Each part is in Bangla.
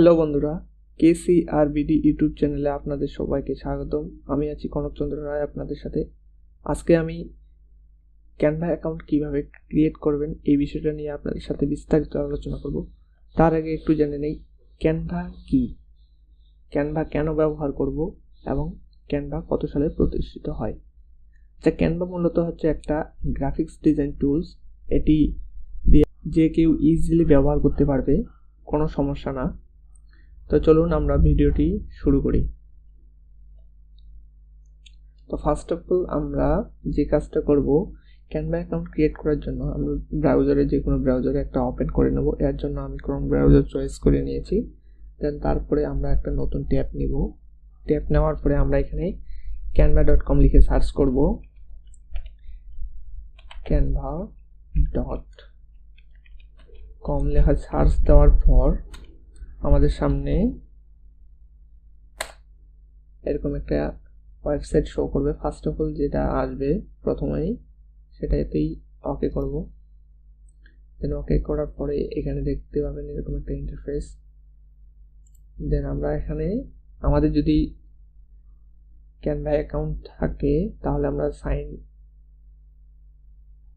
হ্যালো বন্ধুরা, KCRBD ইউটিউব চ্যানেলে আপনাদের সবাইকে স্বাগতম। আমি আছি কনকচন্দ্র রায় আপনাদের সাথে। আজকে আমি ক্যানভা অ্যাকাউন্ট কিভাবে ক্রিয়েট করবেন এই বিষয়টা নিয়ে আপনাদের সাথে বিস্তারিত আলোচনা করব। তার আগে একটু জেনে নেই ক্যানভা কি, ক্যানভা কেন ব্যবহার করব এবং ক্যানভা কত সালে প্রতিষ্ঠিত হয়। ক্যানভা মূলত হচ্ছে একটা গ্রাফিক্স ডিজাইন টুলস। এটি দিয়ে যে কেউ ইজিলি ব্যবহার করতে পারবে, কোনো সমস্যা না। তো চলুন আমরা ভিডিওটি শুরু করি। তো ফার্স্ট অফ অল আমরা যে কাজটা করব, ক্যানভা অ্যাকাউন্ট ক্রিয়েট করার জন্য আমরা ব্রাউজারে যে কোনো ব্রাউজারে একটা ওপেন করে নেব। এর জন্য আমি ক্রোম ব্রাউজার চয়েস করে নিয়েছি। দেন তারপরে আমরা একটা নতুন ট্যাব নিব। ট্যাব নেওয়ার পরে আমরা এখানে canva.com লিখে সার্চ করব। canva.com লেখা সার্চ দেওয়ার পর আমাদের সামনে এরকম একটা ওয়েবসাইট শো করবে। ফার্স্ট অফ অল যেটা আসবে প্রথমেই সেটাতেই ওকে করব। দেন ওকে করার পরে এখানে দেখতে পাবেন এরকম একটা ইন্টারফেস। দেন আমরা এখানে আমাদের যদি ক্যানভা অ্যাকাউন্ট থাকে তাহলে আমরা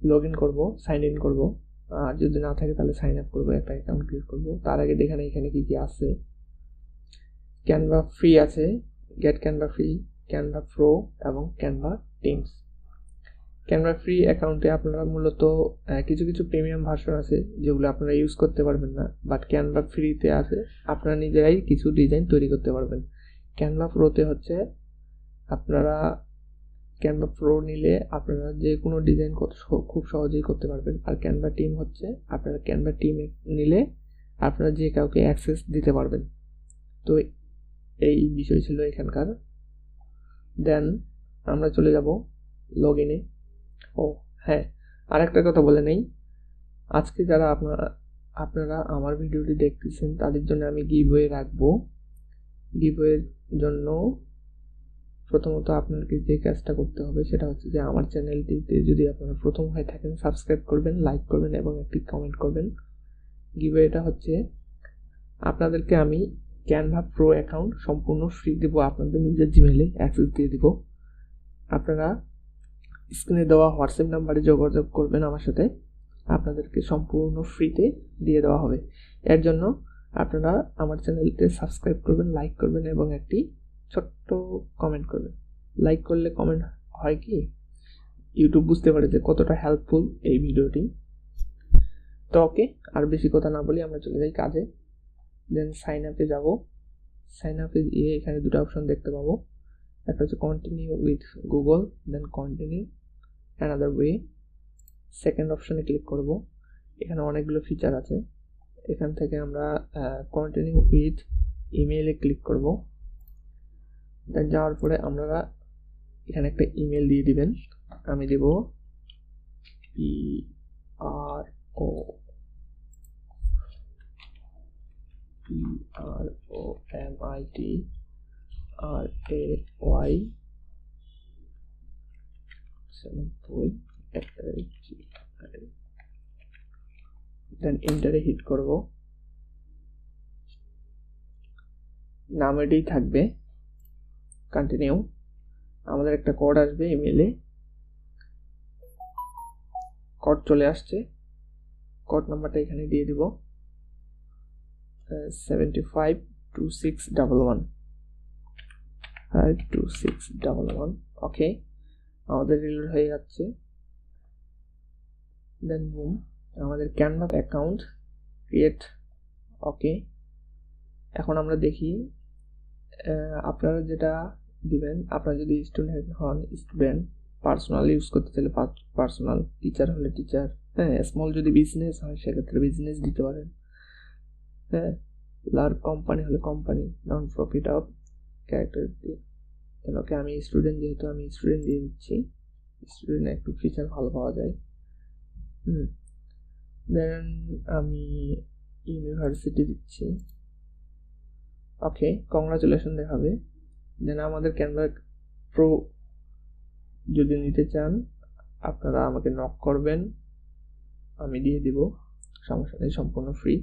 লগ ইন করব। আর যদি না থাকে তাহলে সাইন আপ করবো, একটা অ্যাকাউন্ট ক্রিয়েট করব। তার আগে দেখেন এখানে কি কি আছে। ক্যানভা ফ্রি আছে, get Canva free, Canva pro এবং ক্যানভা টিমস। ক্যানভা ফ্রি অ্যাকাউন্টে আপনারা মূলত কিছু কিছু প্রিমিয়াম ভার্সন আছে যেগুলো আপনারা ইউজ করতে পারবেন না, বাট ক্যানভা ফ্রিতে আছে আপনারা নিজেরাই কিছু ডিজাইন তৈরি করতে পারবেন। ক্যানভা প্রোতে হচ্ছে আপনারা ক্যানভা প্রো নিলে আপনারা যে কোনো ডিজাইন খুব সহজেই করতে পারবেন। আর ক্যানভা টিম হচ্ছে আপনারা ক্যানভা টিম নিলে আপনারা যে কাউকে অ্যাক্সেস দিতে পারবেন। তো এই বিষয় ছিল এখানকার। দেন আমরা চলে যাব লগ ইনে। ও হ্যাঁ, আরেকটা কথা বলে নেই, আজকে যারা আপনারা আমার ভিডিওটি দেখতেছেন তাদের জন্য আমি গিভওয়ে রাখবো। গিভওয়ের জন্য প্রথমত আপনাকে যে কাজটা করতে হবে সেটা হচ্ছে যে আমার চ্যানেলটিতে যদি আপনারা প্রথম হয়ে থাকেন সাবস্ক্রাইব করবেন, লাইক করবেন এবং একটি কমেন্ট করবেন। গিভওয়েটা হচ্ছে আপনাদেরকে আমি ক্যানভা প্রো অ্যাকাউন্ট সম্পূর্ণ ফ্রি দেবো, আপনাদের নিজের জিমেলে অ্যাক্সেস দিয়ে দিব। আপনারা স্ক্রিনে দেওয়া হোয়াটসঅ্যাপ নাম্বারে যোগাযোগ করবেন আমার সাথে, আপনাদেরকে সম্পূর্ণ ফ্রিতে দিয়ে দেওয়া হবে। এর জন্য আপনারা আমার চ্যানেলটি সাবস্ক্রাইব করবেন, লাইক করবেন এবং একটি ছোট্ট কমেন্ট করবেন। লাইক করলে কমেন্ট হয় কি, ইউটিউব বুঝতে পারে যে কতটা হেল্পফুল এই ভিডিওটি। তো ওকে, আর বেশি কথা না বলি আমরা চলে যাই কাজে। দেন সাইন আপে যাব। সাইন আপে গিয়ে এখানে দুটো অপশন দেখতে পাবো। একটা হচ্ছে continue with Google, then continue another way. Second অপশনে ক্লিক করব। এখানে অনেকগুলো ফিচার আছে। এখান থেকে আমরা কন্টিনিউ উইথ ইমেইলে ক্লিক করব। দেন যাওয়ার পরে আপনারা এখানে একটা ইমেল দিয়ে দিবেন। আমি দেব PROMITRAY দেন এন্টারে হিট করব। নাম এটাই থাকবে, কন্টিনিউ। আমাদের একটা কোড আসবে ইমেলে, কোড চলে আসছে। কোড নাম্বারটা এখানে দিয়ে দিব 752611 ওকে, আমাদের রিলোড হয়ে যাচ্ছে। দেন বুম, আমাদের ক্যানভা অ্যাকাউন্ট ক্রিয়েট। ওকে, এখন আমরা দেখি আপনারা যেটা দিবেন। আপনারা যদি স্টুডেন্ট হন স্টুডেন্ট, পার্সোনাল ইউজ করতে চাইলে পার্সোনাল, টিচার হলে টিচার, হ্যাঁ, স্মল যদি বিজনেস হয় সেক্ষেত্রে বিজনেস দিতে পারেন, হ্যাঁ, লার্জ কোম্পানি হলে company, non profit of character দিয়ে। ওকে, আমি স্টুডেন্ট যেহেতু আমি স্টুডেন্ট দিয়ে দিচ্ছি, স্টুডেন্ট একটু ফিচার ভালো পাওয়া যায়। দেন আমি ইউনিভার্সিটি দিচ্ছি। ওকে, কংগ্রাচুলেশন দেখাবে। দেন আমাদের ক্যানভা প্রো যদি নিতে চান আপনারা আমাকে নক করবেন, আমি দিয়ে দিব, সমস্যা নেই, সম্পূর্ণ ফ্রি।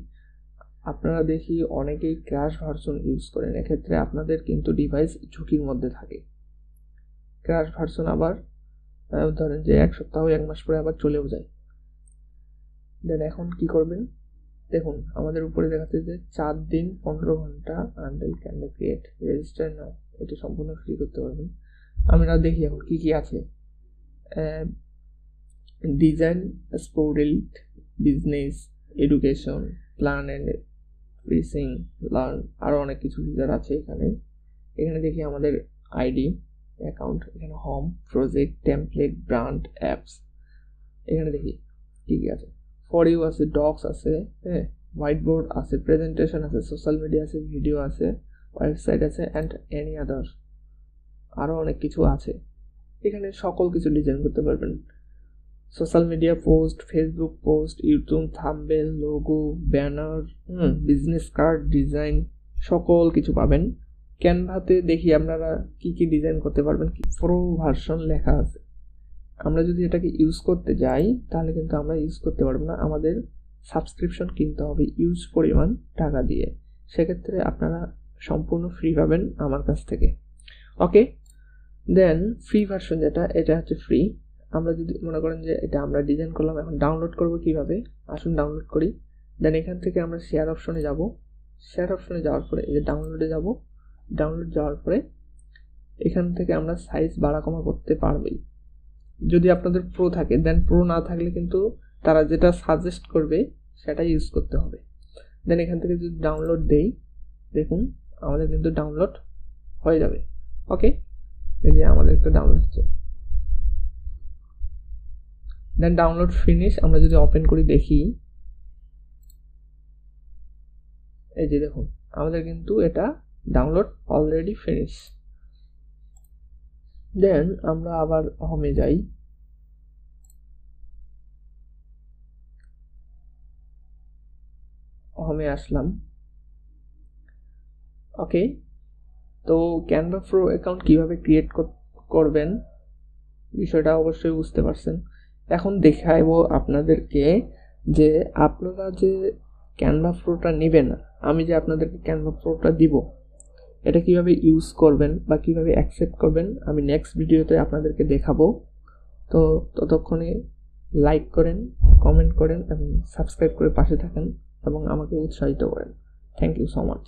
আপনারা দেখি অনেকেই ক্র্যাশ ভার্সন ইউজ করেন, এক্ষেত্রে আপনাদের কিন্তু ডিভাইস ঝুঁকির মধ্যে থাকে। ক্র্যাশ ভার্সন আবার ধরেন যে 1 সপ্তাহ 1 মাস পরে আবার চলেও যায়। দেন এখন কি করবেন, দেখুন আমাদের উপরে দেখাচ্ছে যে 4 দিন 15 ঘন্টা আনটিল ক্যানভা ক্রিয়েট, রেজিস্টার নাও, এটা সম্পূর্ণ ফ্রি করতে পারবেন। আমরা দেখি এখন কি কি আছে। ডিজাইন, স্পোর্টেল, business, education, plan and pricing, learn, আরও অনেক কিছু ফিচার আছে এখানে। এখানে দেখি আমাদের আইডি, অ্যাকাউন্ট, এখানে home, project, template, brand, apps, এখানে দেখি কী কী আছে। ফর ইউ আছে, ডক্স আছে, হ্যাঁ, হোয়াইট বোর্ড আছে, প্রেজেন্টেশন আছে, সোশ্যাল মিডিয়া আছে, ভিডিও আছে, ওয়েবসাইট আছে, অ্যান্ড এনি আদার, আরও অনেক কিছু আছে। এখানে সকল কিছু ডিজাইন করতে পারবেন। Social media post, Facebook post, YouTube thumbnail, logo, banner, business card design, সকল কিছু পাবেন। ক্যানভাতে দেখি আপনারা কি কি ডিজাইন করতে পারবেন, কি প্রো ভার্সন লেখা আছে। আমরা যদি এটাকে ইউজ করতে যাই তাহলে কিন্তু আমরা ইউজ করতে পারবো না, আমাদের সাবস্ক্রিপশন কিনতে হবে ইউজ পরিমাণ টাকা দিয়ে। সেক্ষেত্রে আপনারা সম্পূর্ণ ফ্রি পাবেন আমার কাছ থেকে। ওকে, দেন ফ্রি ভার্সন যেটা, এটা হচ্ছে ফ্রি। আমরা যদি মনে করেন যে এটা আমরা ডিজাইন করলাম, এখন ডাউনলোড করব কিভাবে, আসুন ডাউনলোড করি। দেন এখান থেকে আমরা শেয়ার অপশনে যাব। শেয়ার অপশনে যাওয়ার পরে এই যে ডাউনলোডে যাব। ডাউনলোড যাওয়ার পরে এখান থেকে আমরা সাইজ বাড়া কমা করতে পারবই যদি আপনাদের প্রো থাকে। দেন প্রো না থাকলে কিন্তু তারা যেটা সাজেস্ট করবে সেটা ইউজ করতে হবে। দেন এখান থেকে যদি ডাউনলোড দেই, দেখুন আমাদের কিন্তু ডাউনলোড হয়ে যাবে। ওকে, এই যে আমাদের একটা ডাউনলোড হচ্ছে। দেন ডাউনলোড ফিনিশ, আমরা যদি ওপেন করি দেখি, এই যে দেখুন আমাদের কিন্তু এটা ডাউনলোড অলরেডি ফিনিশ। দেন আমরা আবার হোমে যাই। হোমে আসলাম। ওকে, তো ক্যানভা প্রো অ্যাকাউন্ট কীভাবে ক্রিয়েট করবেন বিষয়টা অবশ্যই বুঝতে পারছেন। এখন দেখাবো আপনাদেরকে যে আপনারা যে ক্যানভা প্রোটা নেবেন, আমি যে আপনাদেরকে ক্যানভা প্রোটা দিব, এটা কিভাবে ইউজ করবেন বা কিভাবে অ্যাকসেপ্ট করবেন আমি নেক্সট ভিডিওতে আপনাদেরকে দেখাবো। তো ততক্ষণে লাইক করেন, কমেন্ট করেন এবং সাবস্ক্রাইব করে পাশে থাকেন এবং আমাকে উৎসাহিত করেন। Thank you so much.